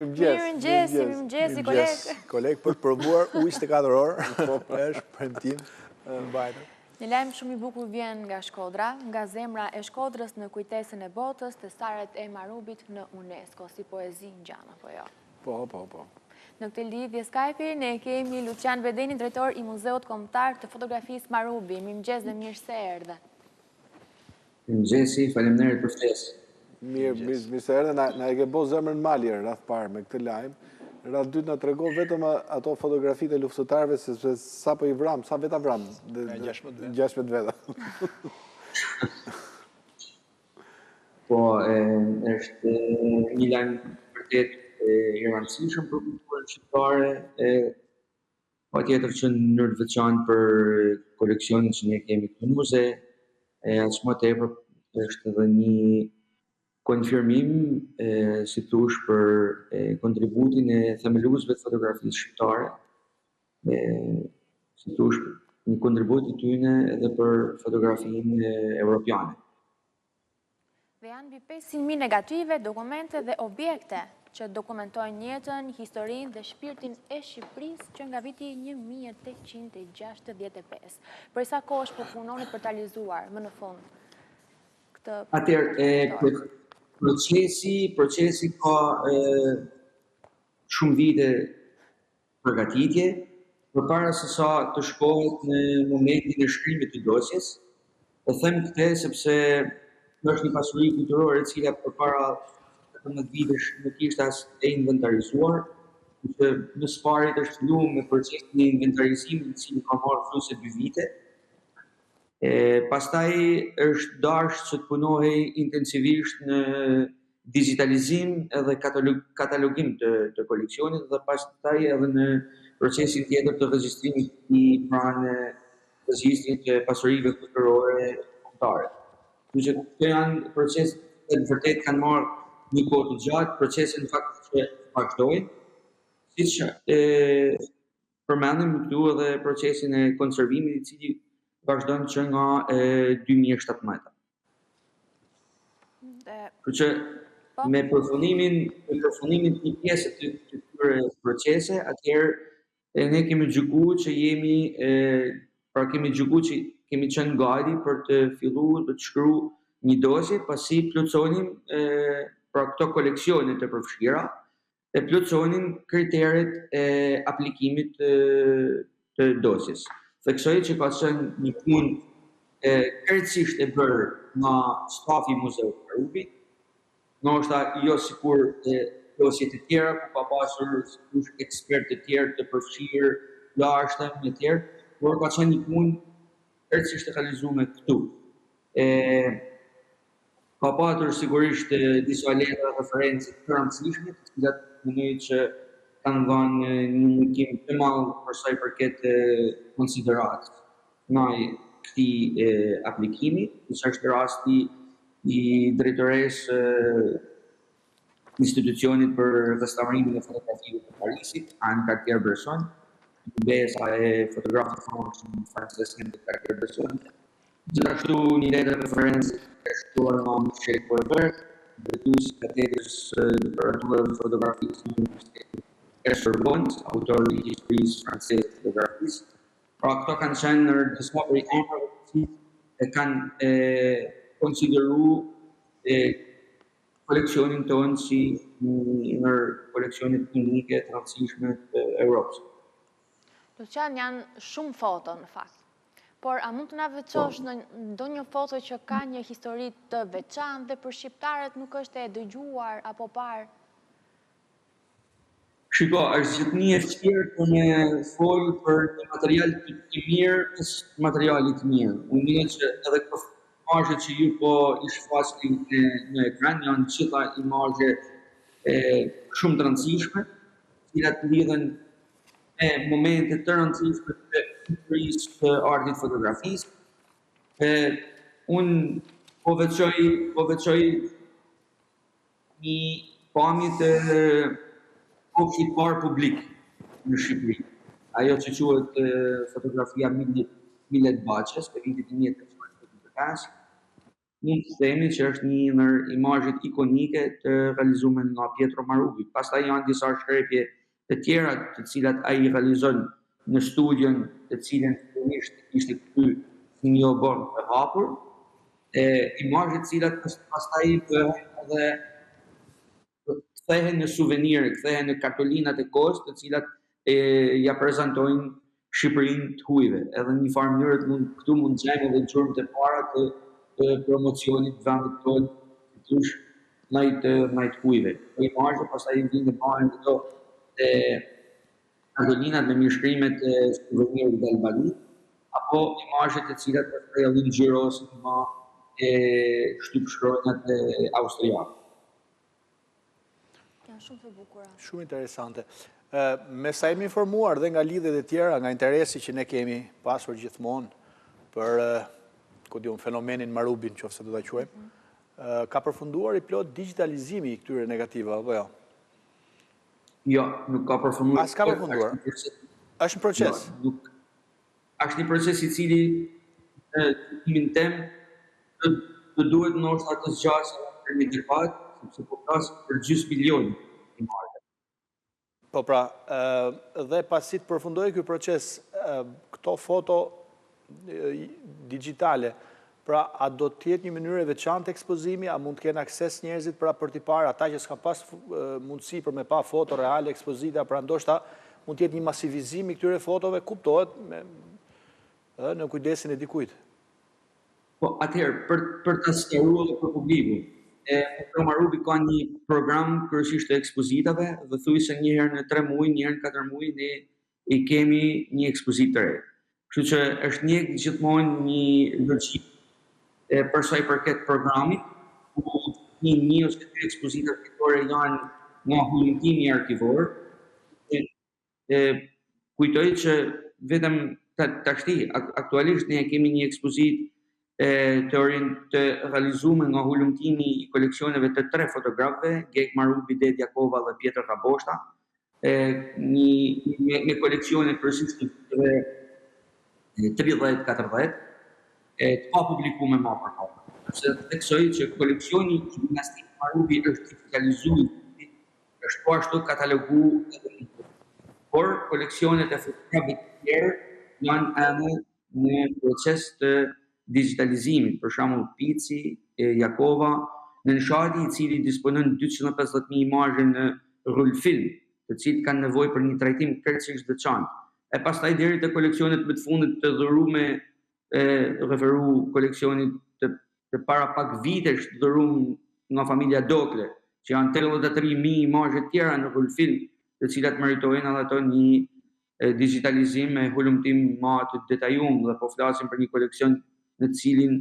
Mirëmëngjesi, kolegë. Kolegë, për të provuar ujë 24 orë, është premtim në mbajtër. Një lajm shumë i bukur vjen nga Shkodra, nga zemra e Shkodrës në kujtesën e botës të staret e Marubit në UNESCO, si poezi në gjana, po jo. Po. Në këtë lidhje Skype ne kemi Lucian Vedeni, drejtor i Muzeut Kombëtar të Fotografisë Marubi. Mirëmëngjes dhe mirë se erdhe. Mirëmëngjesi, faleminderit për ftesën. Mirë se erdhe, na e ke bo zemrën malje rreth parë me këtë lajm. Rreth dytë na tregon vetëm ato fotografitë e luftëtarëve se sa po i vram, sa veta vram. 16 veta. Po, është një lajm vërtet i rëndësishëm për kulturën shqiptare, patjetër që në mënyrë të veçantë për koleksionin që ne kemi këtu në muze, aq më tepër është edhe një konfirmim, si thush, për kontributin e themeluesve të fotografisë shqiptare, si thush, një kontribut i tyne edhe për fotografinë evropiane. Dhe janë mbi 500.000 negative, dokumente dhe objekte që dokumentojnë jetën, historinë dhe shpirtin e Shqipërisë që nga viti 1865. Për sa kohë është po punoni për ta realizuar më në fund këtë? Atëherë, procesi ka shumë vite përgatitje, përpara se sa të shkohet në momentin e shkrimit të dosjes. E them këtë sepse është një pasuri kulturore e cila përpara 17 vitesh nuk ishte as e inventarizuar, që në së parit është filluar me procesin e inventarizimit, i cili ka marrë flusë 2 vite. Pastaj është dashur që të punohej intensivisht në digitalizim edhe katalogim të koleksionit dhe pastaj edhe në procesin tjetër të regjistrimit i pranë regjistrit të pasurive kulturore kombëtare. Kështu që këto janë procese që vërtet kanë marrë një kohë të gjatë, procese në fakt që vazhdojnë, siç përmendim këtu edhe procesin e konservimit i cili vazhdon që nga 2017. Kështu që me përfundimin të një pjesë të këtyre procese, atëherë ne kemi gjykuar që kemi qenë gati për të filluar të shkruajmë një dosje, pasi plotësonim pra këto koleksione të përfshira, e plotësonin kriteret e aplikimit të dosjes. Theksoj që ka qenë një punë krejtësisht e bërë nga stafi i Muzeut Marubi, ndoshta jo sikur dosjet e tjera, ku ka pasur ekspertë të tjerë të përfshirë, jashtëm e tjerë, por ka qenë një punë krejtësisht e realizuar këtu. Ka patur sigurisht disa letra referencë të rëndësishme, të cilat mendoj që kanë dhënë një ndihmë të madh për sa i përket konsideratës ndaj këtij aplikimi, që është rasti i drejtoresë institucionit për restaurimin e fotografive të Parisit, Anne Cartier-Bresson, besa e fotografit famshëm francez Henri Cartier-Bresson. Gjithashtu një letër referencë e shkruar nga Michel Colbert, drejtues katedrës literaturë dhe fotografisë në Universitetin e Sorbonne, autor i historisë franceze të fotografisë. Pra këto kanë qenë në disa prej emrave të cilët e kanë konsideruar koleksionin tonë si një koleksionit unike të rëndësishme të Europës. Lucian, janë shumë foto në fakt. Por a mund të na veçosh në ndonjë foto që ka një histori të veçantë dhe për shqiptarët nuk është e dëgjuar apo parë? Shiko, është gjithnjë e vështirë për me folë për një material të mirë, është materiali të mirë. Unë mendoj që edhe këto imazhe që ju po i shfaqni në ekran janë gjitha imazhe shumë të rëndësishme, të cilat lidhen me momente të rëndësishme të historisë të artit fotografisë. Unë po veçoj një pamje të kopshtit parë publik në Shqipëri. Ajo që quhet fotografia Millet Baçës, të vitit 1985, mund të themi që është një ndër imazhet ikonike të realizuar nga Pietro Marubi. Pastaj janë disa shkrepje të tjera të cilat ai realizon në studion të cilën fillimisht ishte kthy si një obor të hapur, imazhe të cilat pastaj bëhen edhe kthehen në suvenire, kthehen në kartolinat e kohës, të cilat ja prezantojnë Shqipërinë të huajve. Edhe në një farë mënyrë këtu mund të gjejmë edhe gjurmët e para të promocionit të vendit tonë, tush ndaj të huajve. Këto imazhe pastaj vinë të bëhen këto kartolinat me mirëshkrimet e suvenirit të Albanit, apo imazhe të cilat pastaj ngjyrosin me shtypshkronjat e austriake. Shumë të bukura. Shumë interesante. Me sa jemi informuar dhe nga lidhjet e tjera, nga interesi që ne kemi pasur gjithmonë për fenomenin Marubin, qofse do ta quajmë, ka përfunduar i plot digitalizimi i këtyre negativa, apo jo? Jo, nuk ka përfunduar. As ka përfunduar. Është një proces. Është një proces i cili në timin tem të duhet ndoshta të zgjasë për një debat, sepse po flas për gjys milion imazhe. Po pra, dhe pasi të përfundoj ky proces, këto foto digjitale, pra a do të jetë një mënyrë e veçantë ekspozimi, a mund të kenë akses njerëzit për t'i parë, ata që s'ka pas mundësi për me pa foto reale ekspozita, pra ndoshta mund të jetë një masivizim i këtyre fotove, kuptohet në kujdesin e dikujt. Po atëherë për të sqaruar për publikun, Pietro Marubi ka një program kryesisht të ekspozitave dhe thuaj se një herë në 3 muaj, një herë në 4 muaj ne i kemi një ekspozitë të re. Kështu që është gjithmonë një logjikë për sa i përket programit, ku një ose 2 ekspozita fitore janë nga hulumtimi arkivor. Kujtoj që vetëm tashti aktualisht ne kemi një ekspozitë të realizuar nga hulumtimi i koleksioneve të 3 fotografëve, Gek Marubi, Dedjakova dhe Pjetër Kaboshta, me koleksione kryesisht të 30-40, të pa publikuar më parë. Se theksoj që koleksioni i dinastisë Marubi është digitalizuar, është po ashtu kataloguar, por koleksionet e fotografëve të tjerë janë edhe në proces të digitalizimit, për shembull Pici, Jakova, në Nshati, i cili disponon 250.000 imazhe në rulfilm, të cilët kanë nevojë për një trajtim krejtësisht veçantë. E pastaj deri te koleksionet më të fundit të dhuruar referu koleksionit të para pak vitesh të dhuruar nga familja Dokle, që janë 33.000 imazhe të tjera në rulfilm, të cilat meritojnë edhe ato një digitalizim me hulumtim më të detajuar, dhe po flasim për një koleksion në cilin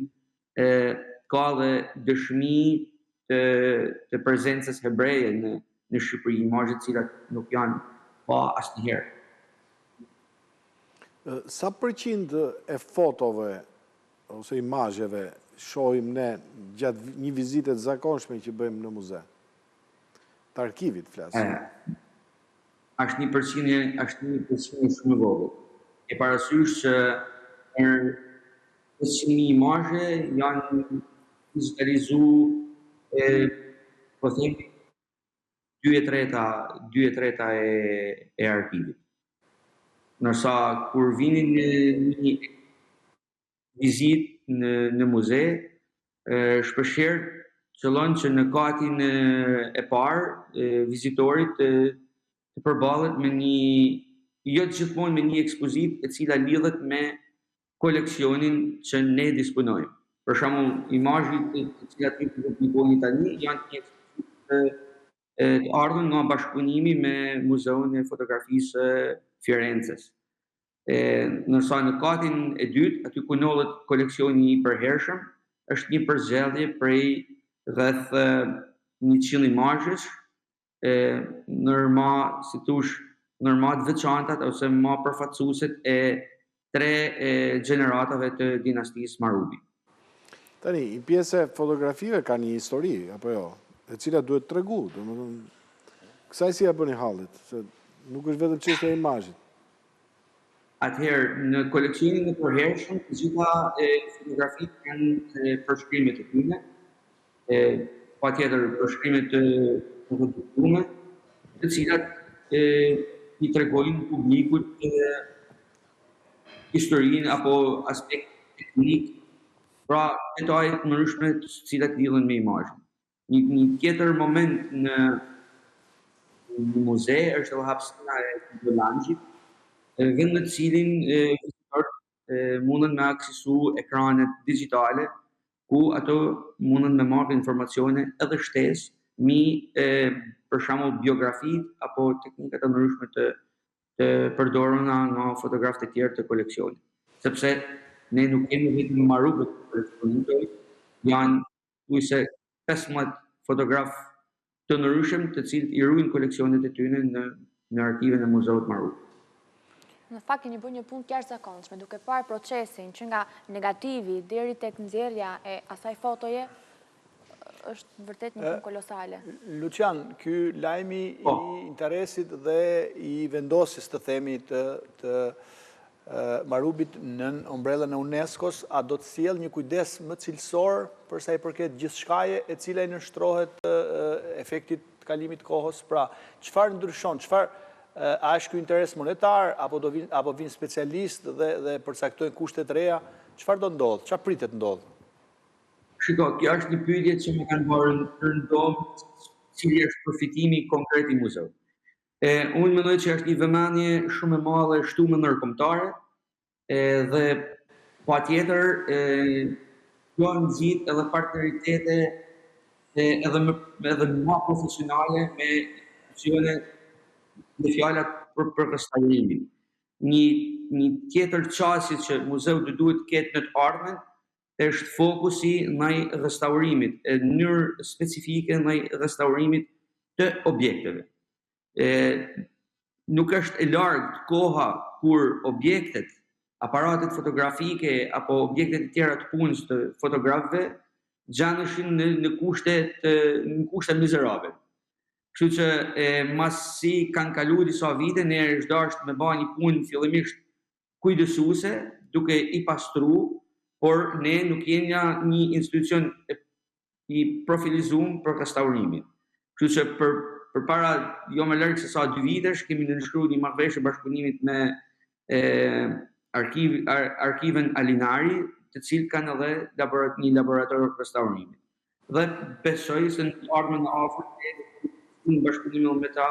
ka dhe dëshmi të prezencës hebreje në Shqipëri, imazhe të cilat nuk janë pa asnjëherë. Sa përqind e fotove ose imazheve shohim ne gjatë një vizite të zakonshme që bëjmë në muze? Të arkivit flasim. Është një përqindje shumë e vogël. E parasysh që 500.000 imazhe janë digitalizuar, po themi 2/3 e arkivit. Nërsa kur vini në një vizitë në muze, shpeshherë qëllon që në katin e parë vizitorit të përballet me jo gjithmonë me një ekspozitë e cila lidhet me koleksionin që ne disponojmë. Për shembull, imazhet të cilat i publikojnë në tani janë një të ardhur nga bashkëpunimi me Muzeun e Fotografisë së Firencës. Ndërsa në katin e dytë, aty ku ndodhet koleksioni i përhershëm, është një përzgjedhje prej rreth 100 imazhesh, nërma të veçantat ose më përfaqësueset e 3 gjeneratave të dinastisë Marubi. Tani, i pjesë e fotografive ka një histori, apo jo, e cila duhet tregu, kësaj si ja bëni hallit, se nuk është vetëm çështja e imazhit. Atëherë, në koleksionin e përhershëm, të gjitha fotografitë kanë përshkrimet e tyre, patjetër përshkrimet të rëndësishme, të cilat i tregojnë publikut historinë apo aspekt teknik, pra detajet të ndryshme të cilat lidhen me imazhin. Një tjetër moment në muze është edhe hapësira e Michelangelo, vend në të cilin vizitorët mundën me aksesu ekranet digjitale, ku ato mundën me marrë informacione edhe shtesë mbi për shembull biografitë apo teknikat e ndryshme të përdorura nga fotografët e tjerë të koleksionit. Sepse ne nuk kemi vetëm marrëdhët të koleksionistëve, janë thuajse 15 fotografë të ndryshëm të cilët i ruajnë koleksionet e tyre në arkiven e Muzeut Marrëdhë. Në fakt keni bërë një punë të jashtëzakonshme, duke parë procesin që nga negativi deri tek nxjerrja e asaj fotoje, është vërtet një punë kolosale. Lucian, ky lajmi i interesit dhe i vendosjes të themi të Marubit në ombrellën e UNESCO-s, a do të sjellë një kujdes më cilësor për sa i përket gjithçkaje e cila i nënshtrohet efektit të kalimit të kohës? Pra, çfarë ndryshon? A është ky interes monetar, apo vinë specialistë dhe përcaktojnë kushtet të reja? Çfarë do ndodhë? Çfarë pritet ndodhë? Shiko, kjo është një pyetje që më kanë bërë në ndomë cili është përfitimi konkret i muzeut. Unë mendoj që është një vëmendje shumë e madhe shtuar ndërkombëtare dhe patjetër kjo nxit edhe partneritete edhe më profesionale me institucione në fjallat për restaurimin. Një tjetër çështje që muzeu duhet të ketë në të ardhmen është fokusi ndaj restaurimit, në mënyrë specifike ndaj restaurimit të objekteve. Nuk është e largët koha kur objektet, aparatet fotografike apo objektet e tjera të punës të fotografëve gjaneshin në kushte mizerabel. Kështu që mas si kanë kaluar disa vite, ne është dashur me bëj një punë fillimisht kujdesuese, duke i pastruar, por ne nuk jemi një institucion i profilizuar për restaurimin. Kështu që përpara jo më larg se sa 2 vitesh kemi nënshkruar një marrëveshje bashkëpunimit me arkiven Alinari, të cilët kanë edhe një laborator restaurimi. Dhe besoj se në të ardhmen e afërt në bashkëpunim me ta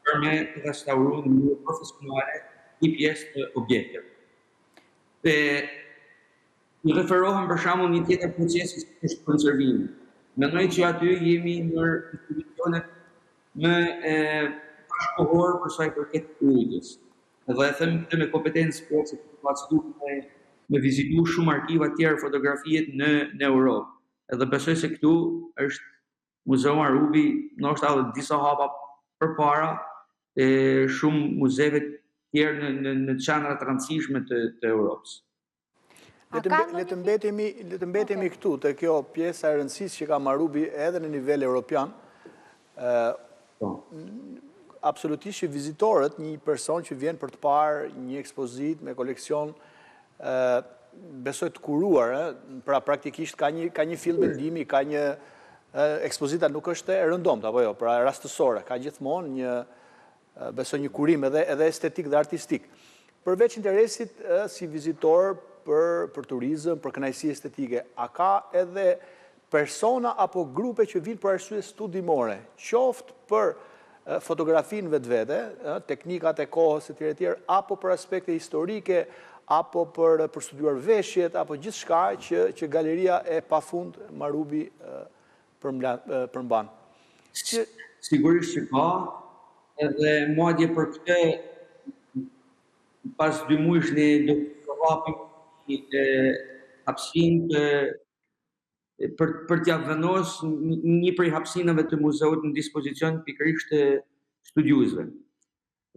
për me restauruar në mënyrë profesionale një pjesë të objekteve. I referohem për shembull një tjetër procesi që është konservimi. Mendoj që aty jemi në institucionet më bashkëkohore për sa i përket ruajtjes. Dhe e them këtë me kompetencë plotëse me vizitu shumë arkiva të tjera fotografie në Europë. Edhe besoj se këtu është Muzeu Marrubi, ndoshta edhe disa hapa përpara shumë muzeve të tjerë në qendra të rëndësishme të Europës. Le të mbetemi këtu te kjo pjesa e rëndësisë që ka Marrubi edhe në nivel evropian. Absolutisht që vizitorët, një person që vjen për të parë një ekspozit me koleksion besoj të kuruar, pra praktikisht ka një fill mendimi, ka një ekspozita nuk është e rëndomt, apo jo, pra rastësore, ka gjithmonë një besoj një kurim edhe estetik dhe artistik. Përveç interesit si vizitor për turizëm, për kënaqësi estetike, a ka edhe persona apo grupe që vinë për arsye studimore, qoftë për fotografinë vetvete, teknikat e kohës e tjera, apo për aspekte historike, apo për studiuar veshjet, apo gjithçka që galeria e pafund Marrubi përmban. Sigurisht që ka, edhe madje për këtë pas 2 muajsh ne do të hapim hapësinë për t'ia vendosur një prej hapësinave të muzeut në dispozicion pikërisht të studiuesve.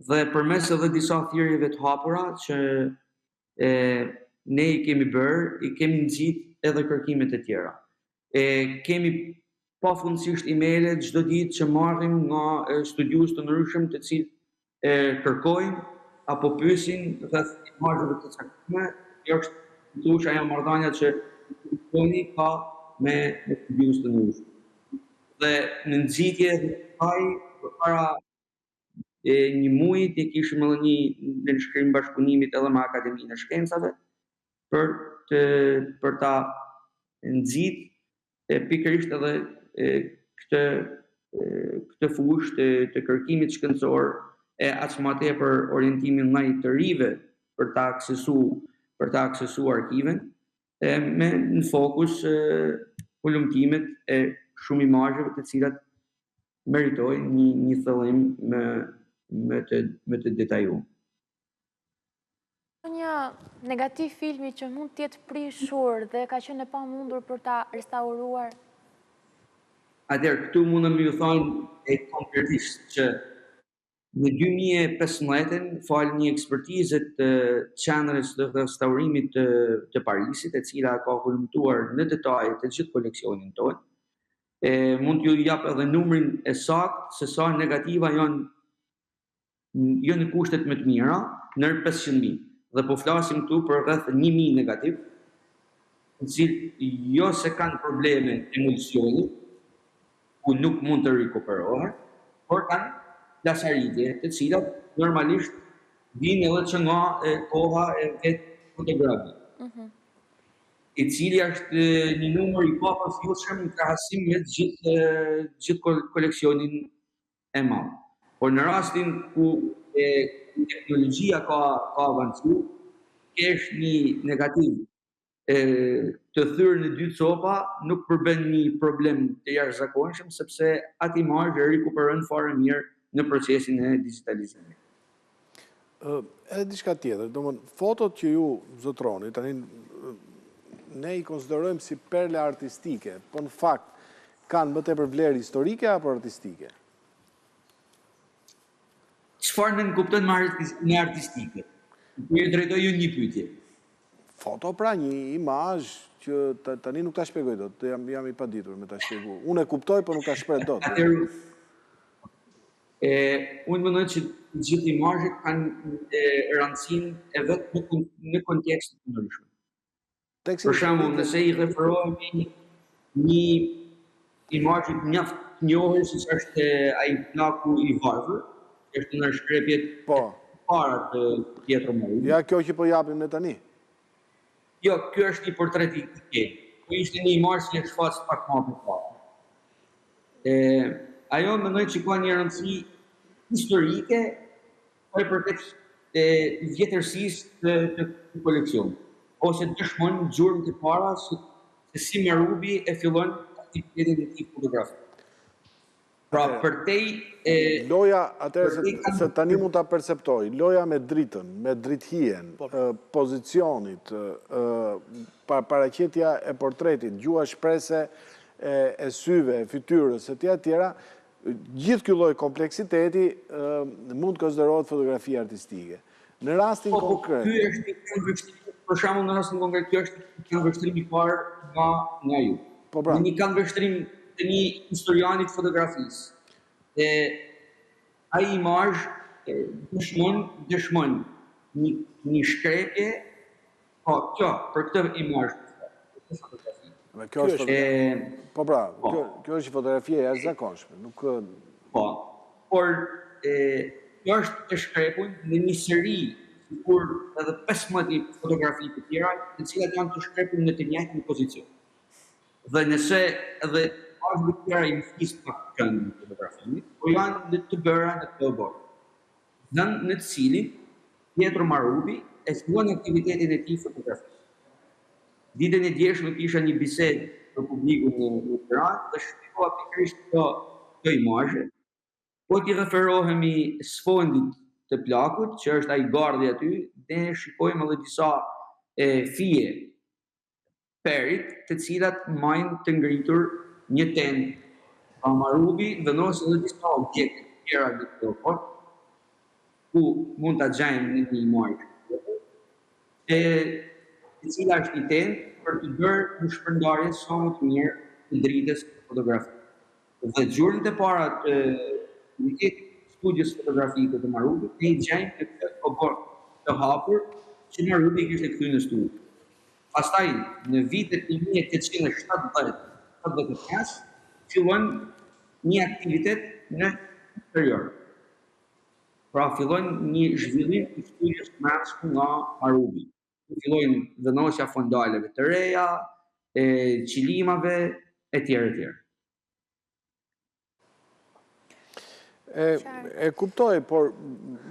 Dhe përmes edhe disa thirrjeve të hapura që ne i kemi bërë, i kemi nxit edhe kërkimet e tjera. Kemi pafundësisht emaile çdo ditë që marrim nga studiues të ndryshëm të cilët kërkojnë apo pyesin rreth imazheve të caktuara, kjo është thosh ajo marrëdhënia që koni ka me studiues të ndryshëm. Dhe në nxitje përpara një muaji të kishim edhe një nënshkrim bashkëpunimit edhe me Akademinë e Shkencave për ta nxitë pikërisht edhe këtë fushë të kërkimit shkencor e aq më tepër orientimin ndaj të rive për ta aksesu arkiven me në fokus hulumtimet e shumë imazheve të cilat meritojnë një thellim me të detajuar. Një negativ filmi që mund të jetë prishur dhe ka qenë e pamundur për ta restauruar? Atëherë, këtu mundem ju thonë konkretisht që në 2015 falë një ekspertizë të qendrës të restaurimit të Parisit, e cila ka hulumtuar në detaje të gjithë koleksionin tonë. Mund t'ju jap edhe numrin e saktë se sa negativa janë në kushtet më të mira, ndër 500.000. Dhe po flasim këtu për rreth 1.000 negativ, të cilët jo se kanë probleme emulsioni, ku nuk mund të rikuperohen, por kanë plasaritje, të cilat normalisht vinë edhe që nga koha e vetë fotografi. I cili është një numër i papërfillshëm në krahasim me gjithë koleksionin e madh. Por në rastin ku teknologjia ka avancuar, kesh një negativ të thyrë në 2 copa nuk përbën një problem të jashtëzakonshëm, sepse atë imazh e rikuperon fare mirë në procesin e digitalizimit. Edhe diçka tjetër, domethënë fotot që ju zotroni, tani ne i konsiderojmë si perle artistike, po në fakt kanë më tepër vlerë historike apo artistike? Çfarë ne kuptojmë me artistike? Ju drejtoj ju një pyetje. Foto pra një imazh që tani nuk ta shpjegoj dot, jam i paditur me ta shpjegoj. Unë e kuptoj, por nuk ta shpreh dot. Unë mendoj që gjithë imazhet kanë rëndësinë e vet në kontekst të ndryshëm. Për shembull, nëse i referohemi një imazh mjaft të njohur siç është ai plaku i varfër, është në shkrepjet para të Pietro Marini. Ja kjo që po japim ne tani. Jo, ky është një portret i tij. Ky ishte një imazh që shfaq pak më parë. Ajo mendoj që ka një rëndësi historike për përket vjetërsisë të koleksionit, ose dëshmon gjurmë të para se si Marubi e fillon aktivitetin e tij fotografik. Pra përtej loja atëherë se tani mund ta perceptoj, loja me dritën, me drithien, pozicionit, paraqitja e portretit, gjua shprese e syve, e fytyrës, e tjera, gjithë ky lloj kompleksiteti mund konsiderohet fotografi artistike. Në rastin konkret. Ky është për shembull në rastin konkret ky është një vështrim i parë nga ju. Në një këndvështrim të një historianit fotografisë. Ai imazh dëshmon një shkrepje, po kjo për këtë imazh. Kjo është po pra, kjo është fotografia e jashtëzakonshme, nuk po. Por kjo është e shkrepur në një seri kur edhe 15 fotografi të tjera, të cilat janë të shkrepur në të njëjtin pozicion. Dhe nëse edhe imazhet të tjera i fis pak kënd në fotografimit, po janë në të bëra në të bërë. Në të cilin Pietro Marubi e fillon aktivitetin e tij fotografik. Ditën e djeshme kisha një bisedë për publikun në Tiranë dhe shpjegova pikërisht këto imazhe. Po t'i referohemi sfondit të plakut, që është ai gardhi aty, ne shikojmë edhe disa fije perit, të cilat majnë të ngritur një tent. Pa Marubi vendos edhe disa objekte të tjera në këtë fort, ku mund ta gjejmë në një imazh. E cila është një tent për të bërë një shpërndarje sa më të mirë të dritës fotografike. Dhe gjurmët e para të studios fotografike të Marubit, ne I gjejmë në këtë kobor të hapur që Marubi kishte kthyer në studio. Pastaj në vitet 1870-75 fillon një aktivitet në interior. Pra fillon një zhvillim të studios të mëshme nga Marubi. Fillojnë vendosja fondaleve të reja, qilimave, etj. E kuptoj, por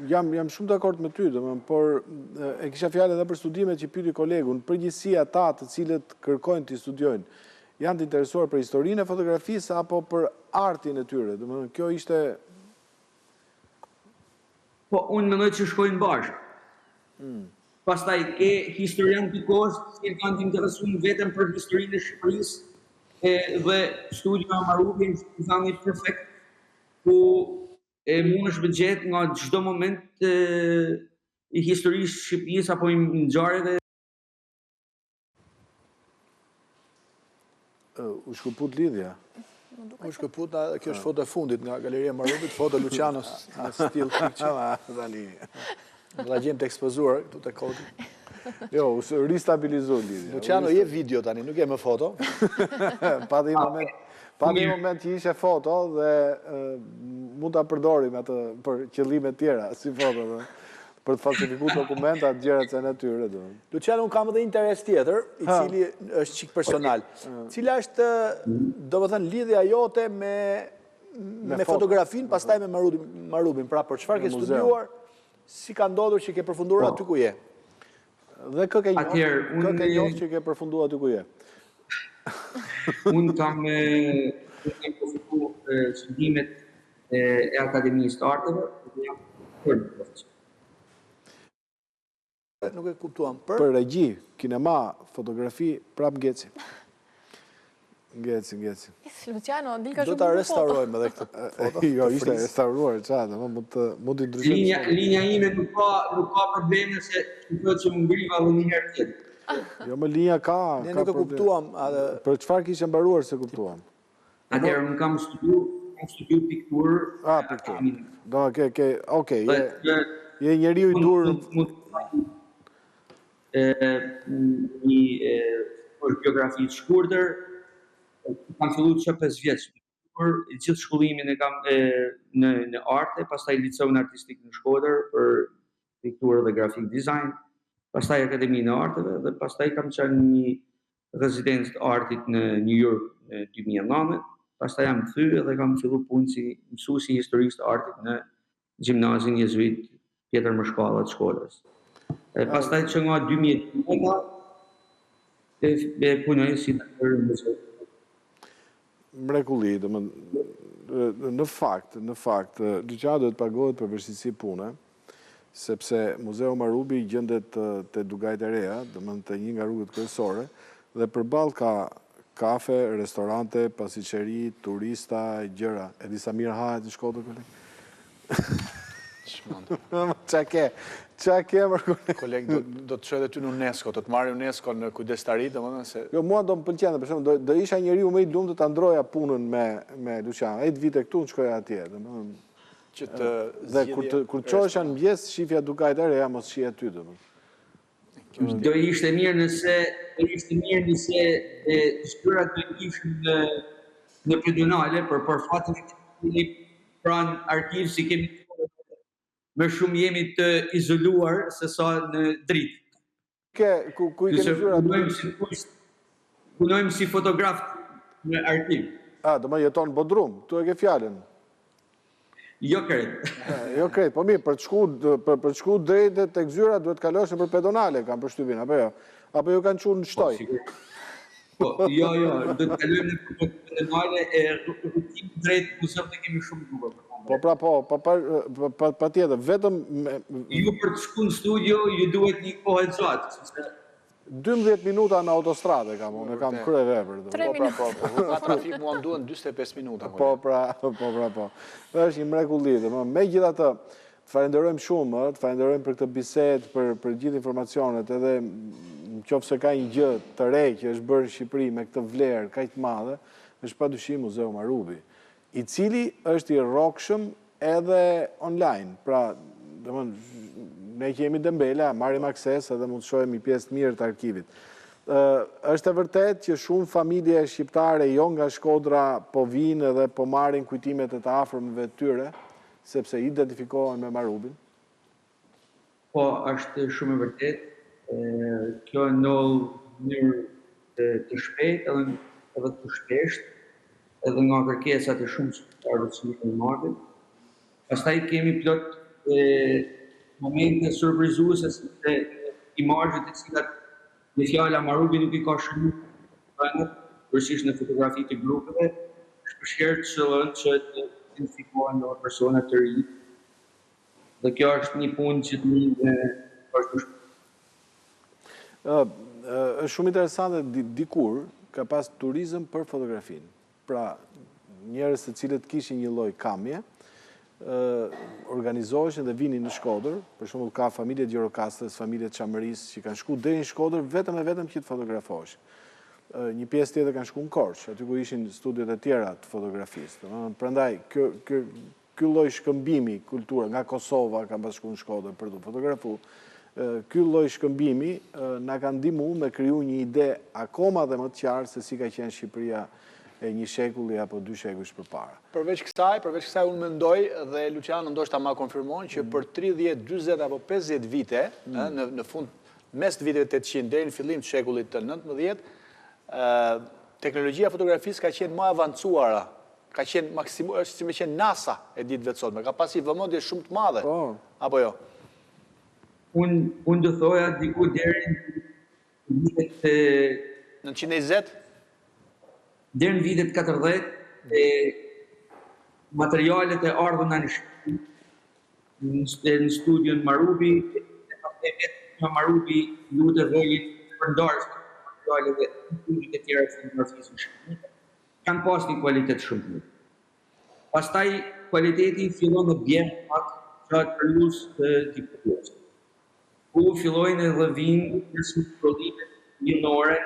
jam shumë dakord me ty, por e kisha fjalë edhe për studimet që pyeti kolegun, përgjithësi ata të cilët kërkojnë të studiojnë, janë të interesuar për historinë e fotografisë apo për artin e tyre? Domethënë kjo ishte Po unë mendoj që shkojnë bashkë. Pastaj ke historian të kohës që kanë të interesuar vetëm për historinë e Shqipërisë dhe studio Marubi është një perfekt ku mund është bëgjet nga çdo moment I historisë Shqipërisë apo I ngjarjeve. U shkëput lidhja. U shkëput, kjo është foto e fundit nga Galeria Marubit, foto Lucianos në stil picture. Dhe gjem të ekspozuar, këtu të kodi. Jo, u ristabilizu lidhja. Luciano, je video tani, nuk je me foto. Pa një moment që ishe foto dhe mund të përdorim atë për qëllime tjera, si foto, për të falsifikuar dokumentat, gjërat se natyre. Luciano, unë kam edhe interes tjetër, I cili është qik personal. Cila është, do më thënë, lidhja jote me fotografin, pastaj me Marubin. Pra, për çfarë ke studiuar, si ka ndodhur që ke përfunduar aty ku je? Dhe kë ke njohur që ke përfunduar aty ku je? Unë kam përfunduar studimet e Akademisë të Arteve, dhe jam për profesor. Nuk e kuptuam për regji, kinema, fotografi, prap ngeci. Ngeci. Luciano, dil ka shumë do ta restaurojmë edhe këtë foto. Jo, ishte restauruar, çfarë, mund të ndryshojmë. Linja ime nuk ka probleme se thotë që më ngriva edhe një herë tjetër. Jo, më linja ka. Ne nuk e kuptuam. Për çfarë kishe mbaruar se kuptuam? Atëherë unë kam studiu pikturë. Pikturë. Do okej, je njeriu I dur. Një biografi të shkurtër, kam filluar që 5 vjeç. Gjithë shkollimin e kam në arte, pastaj liceun artistik në Shkodër për pikturë dhe grafik design, pastaj Akademinë e Arteve dhe pastaj kam qenë një rezidencë të artit në New York në 2009, pastaj jam kthyer dhe kam filluar punë si mësuesi historisë të artit në Gjimnazin Jezuit Pjetër Mëshkalla të Shkodrës. Pastaj që nga 2010 punoj si doktor në muzeu. Mrekulli, në fakt, Luciano duhet pagohet për vështirësi pune, sepse Muzeu Marubi gjendet te Dugajt e Reja, te një nga rrugët kryesore, dhe përballë ka kafe, restorante, pasiceri, turista, gjëra. E disa mirë hahet në Shkodër, koleg? Qa ke, mërkune? Koleg, do të shojë dhe ty në UNESCO, do të marrë UNESCO në kujdestari, do më dhe se... Jo, mua do më pëlqenë, për shumë, do isha njeriu më I lumë të ndroja punën me Luciano. E të vite këtu në shkoja atje, do më dhe... Që të zgjidhje... Dhe kur qohesha në mjes, shifja Dugajt e Reja, mos shifja ty, do më. Do ishte mirë nëse shtyrat do ishin në pedonale, për fatin e pranë arkiv si kemi më shumë jemi të izoluar se sa në dritë. Ku I keni zyrat? Punojmë si fotograf në arkiv. Do më jeton në Bodrum, tu e ke fjalën. Jo krejt. Jo krejt, po mirë, për të shku drejt tek zyrat duhet kalosh nëpër pedonale, kam përshtypjen, apo jo? Apo ju kanë qenë në shtoj? Po, jo, do të kalojmë nëpër pedonale e rrugim drejt muzeut të kemi shumë dukur. Po pra, pa tjetër, vetëm... Ju për të shku në studio, ju duhet një kohë e gjatë. 12 minuta në autostrade kam, unë kam krye vepër. 3 minuta. Ka trafik mua më duhen 25 minuta. Po. Është një mrekulli, me gjitha të falenderojmë shumë, të falenderojmë për këtë bisedë, për gjithë informacionet, edhe në qoftë se ka një gjë të re që është bërë në Shqipëri me këtë vlerë kaq të madhe, është padyshim Muzeu Marubi, I cili është I rrokshëm edhe online. Pra, ne që jemi dëmbela, marrim akses edhe mund të shohim pjesë të mirë të arkivit. Është e vërtet që shumë familje shqiptare jo nga Shkodra po vinë edhe po marrin kujtimet e të afërmëve të tyre, sepse identifikohen me Marubin? Po, është shumë e vërtet. Kjo ndodh në mënyrë të shpejtë edhe të shpeshtë, edhe nga kërkesat e shumë shqiptarëve që në marrin. Pastaj kemi plot momente surprizuese se imazhet e cilat në fjala Marubi nuk i ka shumë përgjithsisht në fotografi të grupeve, shpeshherë qëllën që të identifikohen në persona të rinj. Dhe kjo është një punë që të një është është shumë interesante dikur ka pas turizëm për fotografin. Pra, njerëz të cilët kishin një lloj kamje, organizoheshin dhe vinin në Shkodër, për shembull ka familje Gjirokastës, familje Çamërisë që kanë shkuar deri në Shkodër vetëm që të fotografoheshin. Një pjesë tjetër kanë shkuar në Korçë, aty ku ishin studiot e tjera të fotografisë. Prandaj ky lloj shkëmbimi kulture nga Kosova kanë pas shkuar në Shkodër për të fotografuar. Ky lloj shkëmbimi na ka ndihmuar me kriju një ide akoma dhe më të qartë se si ka qenë Shqipëria e një shekulli apo 2 shekuj përpara. Përveç kësaj unë mendoj dhe Luciano ndoshta ma konfirmon që për 30, 40 apo 50 vite, në fund mes të viteve 800 deri në fillim të shekullit të 19, teknologjia fotografisë ka qenë më avancuara, ka qenë maksimum, është si me qenë NASA e ditëve të sotme, ka pasi vëmendje shumë të madhe. Apo jo? Unë do thoja diku deri në vitet 920 deri në vitet 40, materialet e ardhuna në Shqipëri, në studion Marubi, në Marubi lutë rolin përndarës materialet e studiot e tjera të fotografisë në Shqipëri, kanë pas një kualitet shumë të mirë. Pastaj kualiteti fillon të bjerë pak gjatë periudhës të diktaturës. Ku fillojnë edhe vinë në prodhime ligjore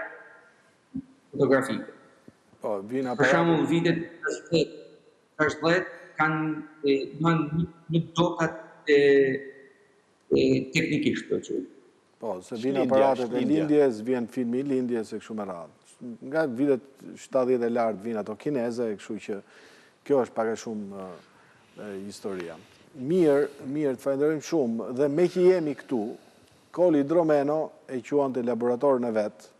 fotografike. Për shembull, vitet 60 kanë një dokat teknikisht të qëtë. Po, se vinë aparatet e lindjes, vjen filmi i lindjes e kështu me radhë. Nga vitet 70 e lartë vinë ato kineze, e kështu që kjo është pak e shumë historia. Mirë, të falenderojmë shumë, dhe me që jemi këtu, Koli Dromeno e quante laboratorën e vetë,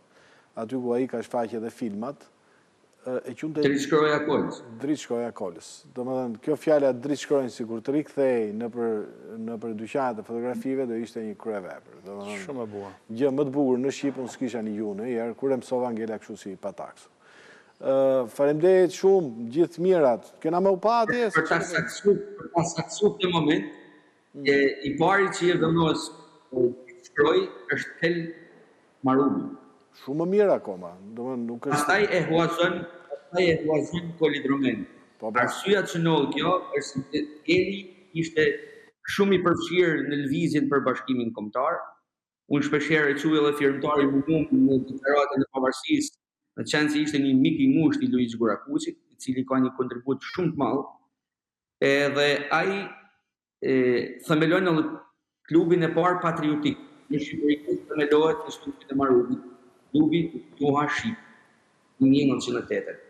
aty ku ai ka shfaqje dhe filmat, Dritë Kolës. Dritë Kolës. Domethënë, kjo fjala dritë shkrojnë sikur të rikthej në për dyqanet e fotografive do ishte një kryevepër. Shumë e bukur. Gjë më të bukur në Shqipë unë s'kisha një gjuhë ndonjëherë kur e mësova ngela kështu si pataksu. Faleminderit shumë, gjithë mirat. Kena më u pa atje? Për ta saksu këtë moment, i pari që e vëmos shkroj është Tel Marubi. Shumë më mirë akoma. Pastaj e huazon Koli Dromeno. Arsyeja që ndodh kjo është se Eli ishte shumë i përfshirë në lëvizjen për bashkimin kombëtar. Unë shpeshherë e quaj edhe firmtari në deklaratën e pavarësisë, në qenë se ishte një mik i ngushtë i Luiz Gurakucit, i cili ka një kontribut shumë të madh. Edhe ai themelon edhe klubin e parë patriotik në Shqipëri, themelohet në studion e Marubit. Klubi Tuha Shqip, në 1908.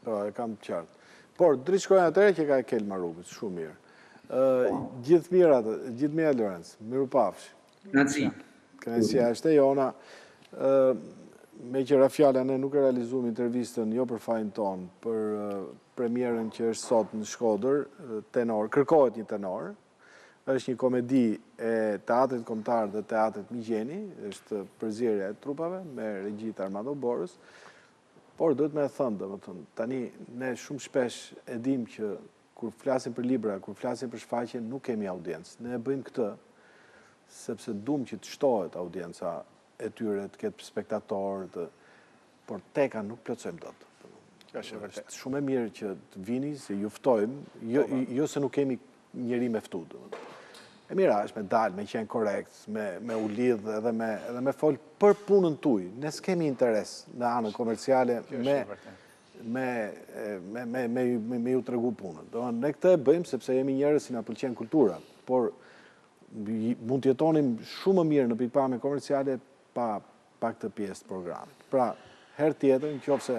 Po, e kam qartë. Por, dritë shkojnë atëre që ka e Kel Marubit, shumë mirë. Gjithë mirë, Lorenz, miru pafsh. Kënaqësi. Kënaqësia është e jona. Me qëra fjala, ne nuk e realizuam intervistën jo për fajin tonë, për premierën që është sot në Shkodër, tenor, kërkohet një tenor, është një komedi e teatrit kombëtar dhe teatrit Migjeni, është përzierje e trupave me regjit Armando Borës, por duhet me e thënë, tani ne shumë shpesh e dim që kur flasim për libra, kur flasim për shfaqje, nuk kemi audiencë. Ne e bëjmë këtë sepse dum që të shtohet audienca e tyre, të ketë spektator, por teka nuk plotësojmë dot. Është shumë e mirë që të vini, se ju ftojmë, jo se nuk kemi njeri me ftu. E mira është me dalë, me qenë korekt, me u lidh edhe me folë për punën tuj. Ne s'kemi interes në anën komerciale me ju tregu punën. Ne këtë e bëjmë sepse jemi njerëz që na pëlqen kultura, por mund të jetonim shumë më mirë në pikpamje komerciale pa këtë pjesë të programit. Pra, herë tjetër, nëse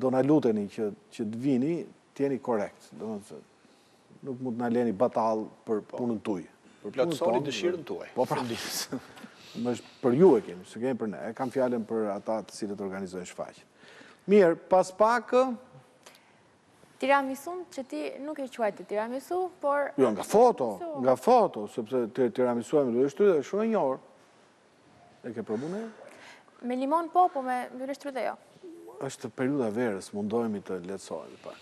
do na luteni që të vini, t'jeni korrekt. Nuk mund të na leni batall për punën tuaj. Plotësoni dëshirën tuaj. Po pra, për ju e kemi, se kemi për ne. E kam fjalën për ata të cilët organizojnë shfaqjen. Mirë, pas pak... Tiramisun që ti nuk e quajti tiramisu, por... Jo, nga foto, sepse tiramisu e me duhe shtrydhe, shumë e njohur. E ke probu ne? Me limon po me duhe shtrydhe jo. Është periuda verës, mundohemi të lehtësohemi pak.